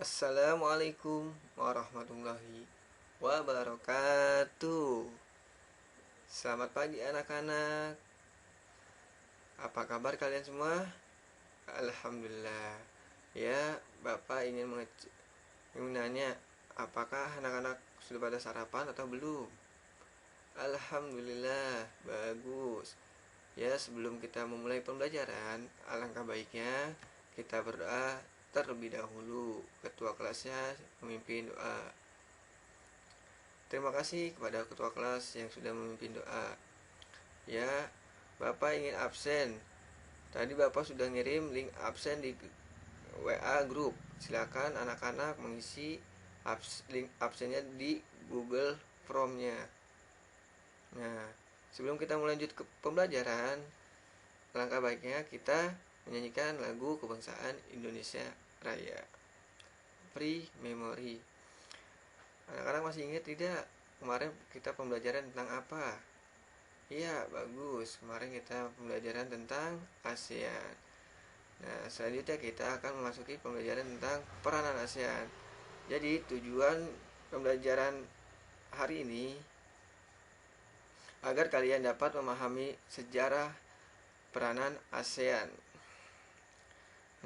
Assalamualaikum warahmatullahi wabarakatuh. Selamat pagi anak-anak. Apa kabar kalian semua? Alhamdulillah. Ya, Bapak ingin menanya, apakah anak-anak sudah pada sarapan atau belum? Alhamdulillah, bagus. Ya, sebelum kita memulai pembelajaran, alangkah baiknya kita berdoa terlebih dahulu. Ketua kelasnya memimpin doa. Terima kasih kepada ketua kelas yang sudah memimpin doa. Ya, Bapak ingin absen. Tadi Bapak sudah ngirim link absen di WA grup. Silakan anak-anak mengisi link absennya di Google Form-nya. Nah, sebelum kita melanjut ke pembelajaran, langkah baiknya kita menyanyikan lagu kebangsaan Indonesia Raya. Pre-memory. Anak-anak masih ingat tidak? Kemarin kita pembelajaran tentang apa? Iya, bagus. Kemarin kita pembelajaran tentang ASEAN. Nah, selanjutnya kita akan memasuki pembelajaran tentang peranan ASEAN. Jadi, tujuan pembelajaran hari ini agar kalian dapat memahami sejarah peranan ASEAN.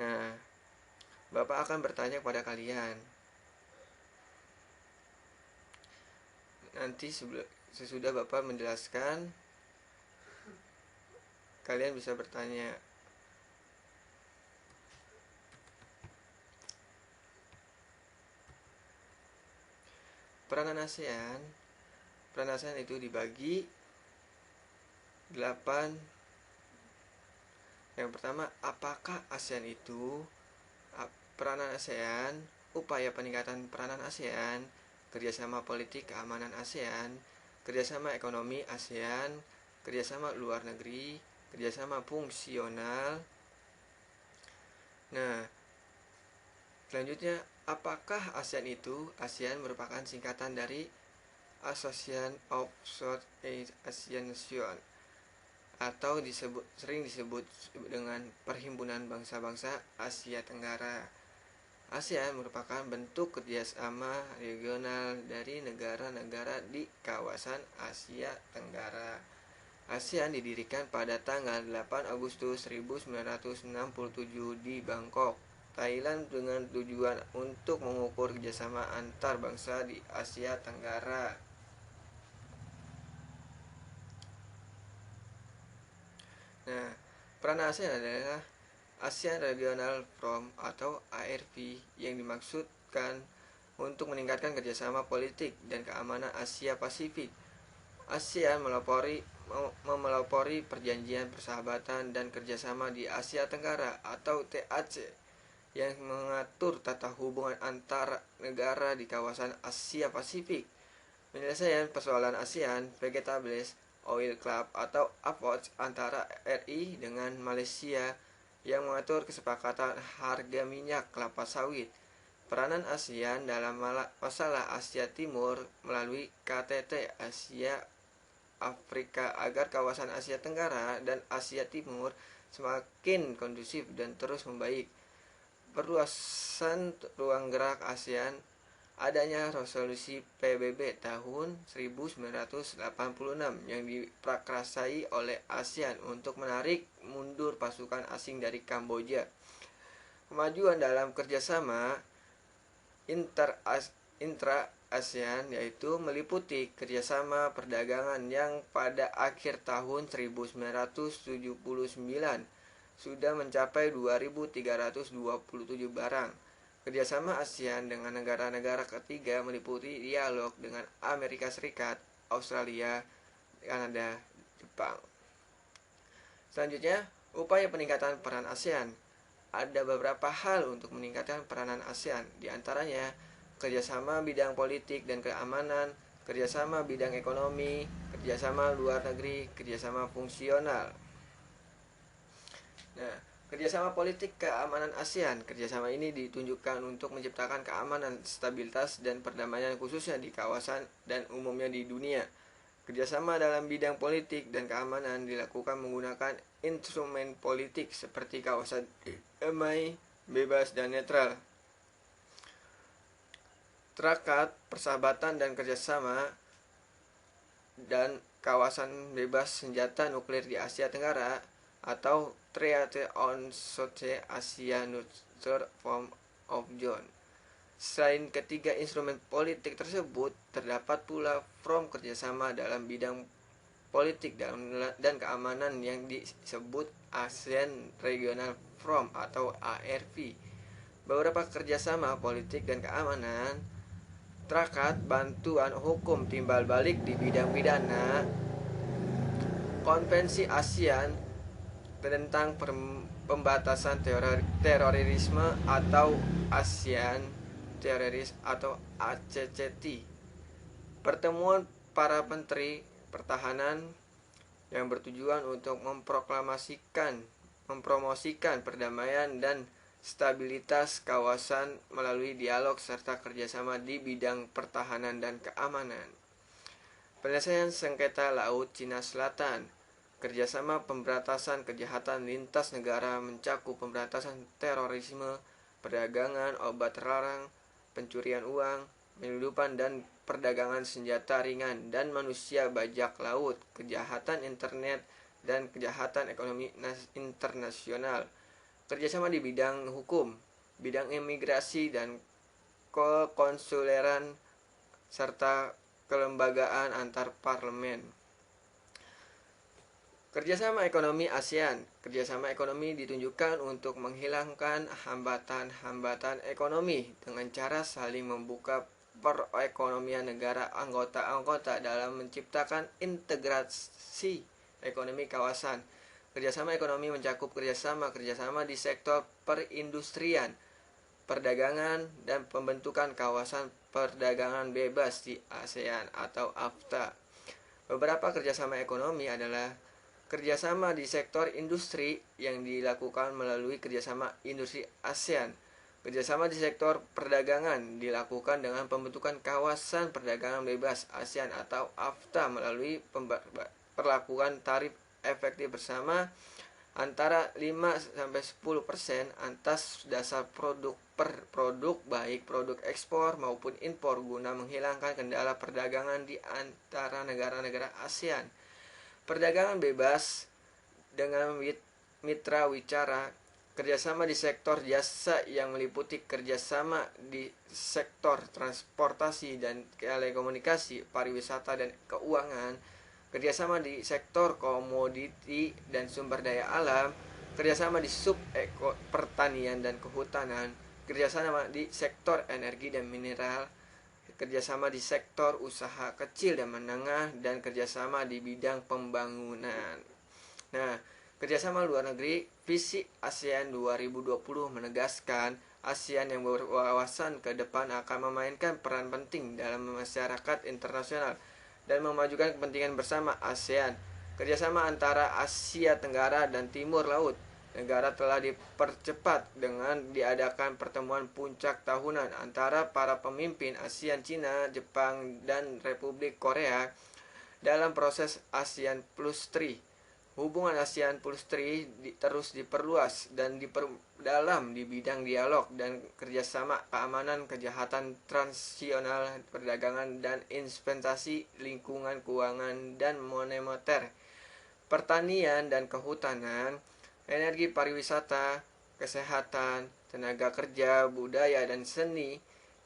Nah, Bapak akan bertanya kepada kalian. Nanti sesudah Bapak menjelaskan, kalian bisa bertanya. Peranan ASEAN itu dibagi 8. Yang pertama, apakah ASEAN itu? Peranan ASEAN, upaya peningkatan peranan ASEAN, kerjasama politik keamanan ASEAN, kerjasama ekonomi ASEAN, kerjasama luar negeri, kerjasama fungsional. Nah, selanjutnya, apakah ASEAN itu? ASEAN merupakan singkatan dari Association of Southeast Asian Nations, atau sering disebut dengan Perhimpunan Bangsa-Bangsa Asia Tenggara. ASEAN merupakan bentuk kerjasama regional dari negara-negara di kawasan Asia Tenggara. ASEAN didirikan pada tanggal 8 Agustus 1967 di Bangkok, Thailand, dengan tujuan untuk mengukur kerjasama antar bangsa di Asia Tenggara. Nah, peran ASEAN adalah ASEAN Regional Forum atau ARV yang dimaksudkan untuk meningkatkan kerjasama politik dan keamanan Asia Pasifik. ASEAN melopori perjanjian persahabatan dan kerjasama di Asia Tenggara atau TAC yang mengatur tata hubungan antara negara di kawasan Asia Pasifik. Penyelesaian persoalan ASEAN Vegetables Oil Club atau APOC antara RI dengan Malaysia yang mengatur kesepakatan harga minyak kelapa sawit. Peranan ASEAN dalam masalah Asia Timur melalui KTT Asia Afrika agar kawasan Asia Tenggara dan Asia Timur semakin kondusif dan terus membaik. Perluasan ruang gerak ASEAN, adanya resolusi PBB tahun 1986 yang diprakarsai oleh ASEAN untuk menarik mundur pasukan asing dari Kamboja. Kemajuan dalam kerjasama intra-ASEAN yaitu meliputi kerjasama perdagangan yang pada akhir tahun 1979 sudah mencapai 2.327 barang. Kerjasama ASEAN dengan negara-negara ketiga meliputi dialog dengan Amerika Serikat, Australia, Kanada, Jepang. Selanjutnya, upaya peningkatan peran ASEAN. Ada beberapa hal untuk meningkatkan peranan ASEAN, di antaranya kerjasama bidang politik dan keamanan, kerjasama bidang ekonomi, kerjasama luar negeri, kerjasama fungsional. Nah, kerjasama politik keamanan ASEAN. Kerjasama ini ditunjukkan untuk menciptakan keamanan, stabilitas, dan perdamaian khususnya di kawasan dan umumnya di dunia. Kerjasama dalam bidang politik dan keamanan dilakukan menggunakan instrumen politik seperti kawasan damai, bebas, dan netral. Traktat Persahabatan dan Kerjasama dan Kawasan Bebas Senjata Nuklir di Asia Tenggara atau Treaty on South Asia Nuclear Form of Zone. Selain ketiga instrumen politik tersebut, terdapat pula forum kerjasama dalam bidang politik dan keamanan yang disebut ASEAN Regional Forum atau ARV. Beberapa kerjasama politik dan keamanan: Traktat Bantuan Hukum Timbal Balik di Bidang Pidana, Konvensi ASEAN tentang Pembatasan Terorisme atau ASEAN Terrorist atau ACCT, pertemuan para menteri pertahanan yang bertujuan untuk mempromosikan perdamaian dan stabilitas kawasan melalui dialog serta kerjasama di bidang pertahanan dan keamanan. Penyelesaian sengketa Laut Cina Selatan, kerjasama pemberantasan kejahatan lintas negara mencakup pemberantasan terorisme, perdagangan obat terlarang, pencurian uang, penyelundupan dan perdagangan senjata ringan dan manusia, bajak laut, kejahatan internet, dan kejahatan ekonomi internasional. Kerjasama di bidang hukum, bidang imigrasi dan kekonsuleran, serta kelembagaan antar parlemen. Kerjasama ekonomi ASEAN. Kerjasama ekonomi ditunjukkan untuk menghilangkan hambatan-hambatan ekonomi dengan cara saling membuka perekonomian negara anggota-anggota dalam menciptakan integrasi ekonomi kawasan. Kerjasama ekonomi mencakup kerjasama di sektor perindustrian, perdagangan, dan pembentukan kawasan perdagangan bebas di ASEAN atau AFTA. Beberapa kerjasama ekonomi adalah kerjasama di sektor industri yang dilakukan melalui kerjasama industri ASEAN. Kerjasama di sektor perdagangan dilakukan dengan pembentukan kawasan perdagangan bebas ASEAN atau AFTA melalui perlakuan tarif efektif bersama antara 5-10% atas dasar produk per produk, baik produk ekspor maupun impor, guna menghilangkan kendala perdagangan di antara negara-negara ASEAN. Perdagangan bebas dengan mitra wicara, kerjasama di sektor jasa yang meliputi kerjasama di sektor transportasi dan telekomunikasi, pariwisata dan keuangan, kerjasama di sektor komoditi dan sumber daya alam, kerjasama di pertanian dan kehutanan, kerjasama di sektor energi dan mineral, kerjasama di sektor usaha kecil dan menengah, dan kerjasama di bidang pembangunan. Nah, kerjasama luar negeri. Visi ASEAN 2020 menegaskan ASEAN yang berwawasan ke depan akan memainkan peran penting dalam masyarakat internasional dan memajukan kepentingan bersama ASEAN. Kerjasama antara Asia Tenggara dan Timur Laut negara telah dipercepat dengan diadakan pertemuan puncak tahunan antara para pemimpin ASEAN, Cina, Jepang, dan Republik Korea dalam proses ASEAN Plus 3. Hubungan ASEAN Plus 3 terus diperluas dan diperdalam di bidang dialog dan kerjasama keamanan, kejahatan transnasional, perdagangan dan investasi, lingkungan keuangan dan moneter, pertanian dan kehutanan, energi, pariwisata, kesehatan, tenaga kerja, budaya dan seni,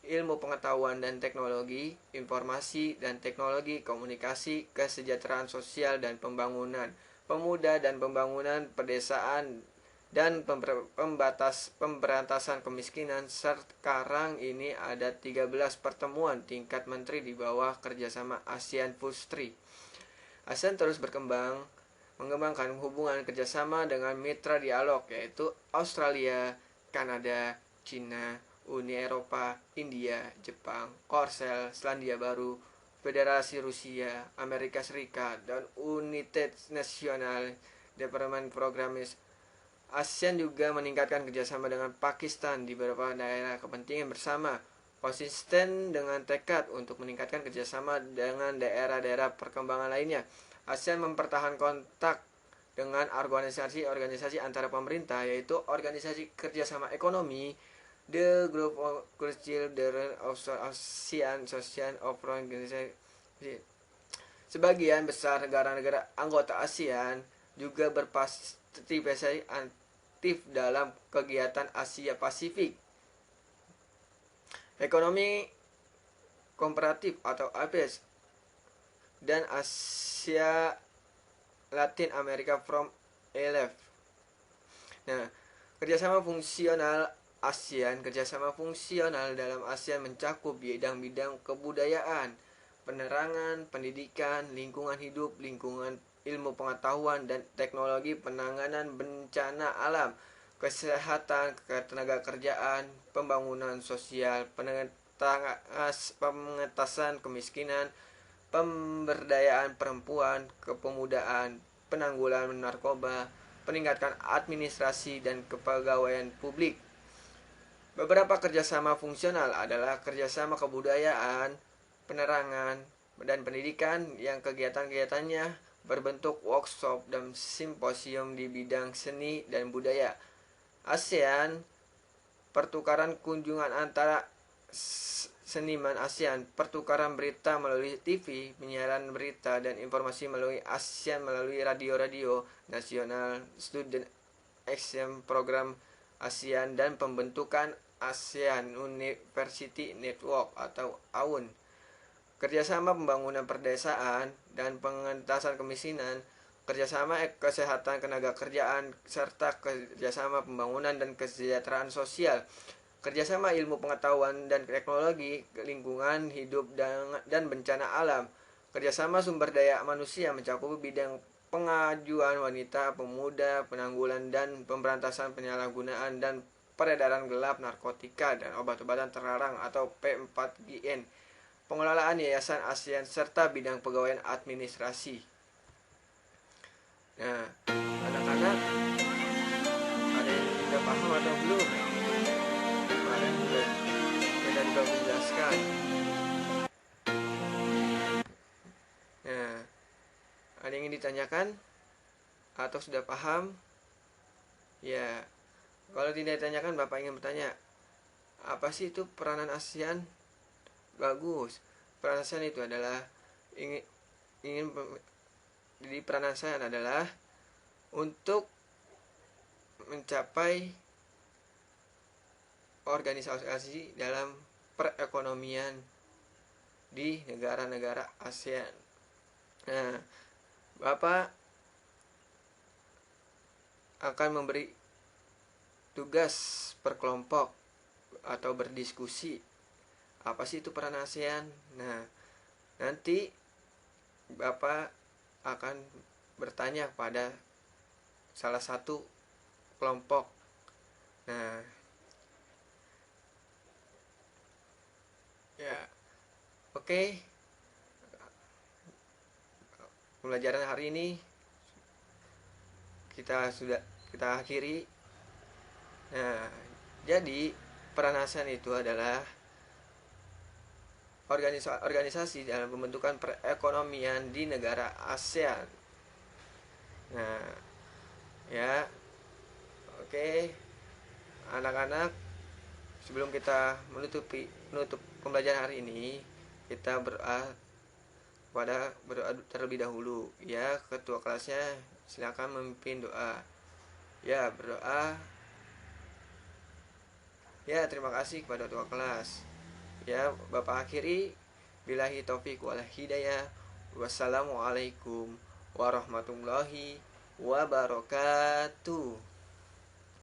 ilmu pengetahuan dan teknologi, informasi dan teknologi, komunikasi, kesejahteraan sosial dan pembangunan, pemuda dan pembangunan pedesaan, dan pemberantasan kemiskinan. Sekarang ini ada 13 pertemuan tingkat menteri di bawah kerjasama ASEAN Plus 3. ASEAN terus mengembangkan hubungan kerjasama dengan mitra dialog yaitu Australia, Kanada, Cina, Uni Eropa, India, Jepang, Korsel, Selandia Baru, Federasi Rusia, Amerika Serikat, dan United National Development Programs. ASEAN juga meningkatkan kerjasama dengan Pakistan di beberapa daerah kepentingan bersama, konsisten dengan tekad untuk meningkatkan kerjasama dengan daerah-daerah perkembangan lainnya. ASEAN mempertahankan kontak dengan organisasi-organisasi antara pemerintah, yaitu Organisasi Kerjasama Ekonomi The group of children of ASEAN Association of Organization. Sebagian besar negara-negara anggota ASEAN juga berpartisipasi aktif dalam kegiatan Asia Pasifik. Ekonomi Komparatif atau APEC dan Asia Latin America from ELF. Nah, kerjasama fungsional ASEAN. Kerjasama fungsional dalam ASEAN mencakup bidang-bidang kebudayaan, penerangan, pendidikan, lingkungan hidup, lingkungan ilmu pengetahuan dan teknologi, penanganan bencana alam, kesehatan, ketenaga kerjaan, pembangunan sosial, pengentasan kemiskinan, pemberdayaan perempuan, kepemudaan, penanggulangan narkoba, peningkatan administrasi dan kepegawaian publik. Beberapa kerjasama fungsional adalah kerjasama kebudayaan, penerangan, dan pendidikan yang kegiatan-kegiatannya berbentuk workshop dan simposium di bidang seni dan budaya. ASEAN, pertukaran kunjungan antara seniman ASEAN, pertukaran berita melalui TV, penyiaran berita dan informasi melalui ASEAN melalui radio-radio nasional, student exchange program ASEAN, dan pembentukan ASEAN University Network atau AUN. Kerjasama pembangunan perdesaan dan pengentasan kemiskinan, kerjasama kesehatan tenaga kerjaan, serta kerjasama pembangunan dan kesejahteraan sosial, kerjasama ilmu pengetahuan dan teknologi, lingkungan hidup dan bencana alam, kerjasama sumber daya manusia mencakup bidang pengajuan wanita, pemuda, penanggulan dan pemberantasan penyalahgunaan dan peredaran gelap narkotika dan obat-obatan terlarang atau P4GN, pengelolaan yayasan ASEAN serta bidang pegawaian administrasi. Nah, anak-anak ada yang sudah paham atau belum? Kemarin sudah menjelaskan. Nah, ada yang ingin ditanyakan atau sudah paham? Ya, kalau tidak ditanyakan, Bapak ingin bertanya, apa sih itu peranan ASEAN? Bagus. Peranan ASEAN itu adalah jadi peranan ASEAN adalah untuk mencapai organisasi dalam perekonomian di negara-negara ASEAN. Nah, Bapak akan memberi tugas per kelompok atau berdiskusi. Apa sih itu peran ASEAN? Nah, nanti Bapak akan bertanya pada salah satu kelompok. Nah, ya, oke. Pembelajaran hari ini kita akhiri. Nah, jadi peran ASEAN itu adalah organisasi dalam pembentukan perekonomian di negara ASEAN. Nah, ya, oke, anak-anak, sebelum kita menutup pembelajaran hari ini, kita berdoa terlebih dahulu. Ya, ketua kelasnya silakan memimpin doa. Ya, berdoa. Ya, terima kasih kepada ketua kelas. Ya, Bapak akhiri. Billahi taufiq wal hidayah. Wassalamualaikum warahmatullahi wabarakatuh.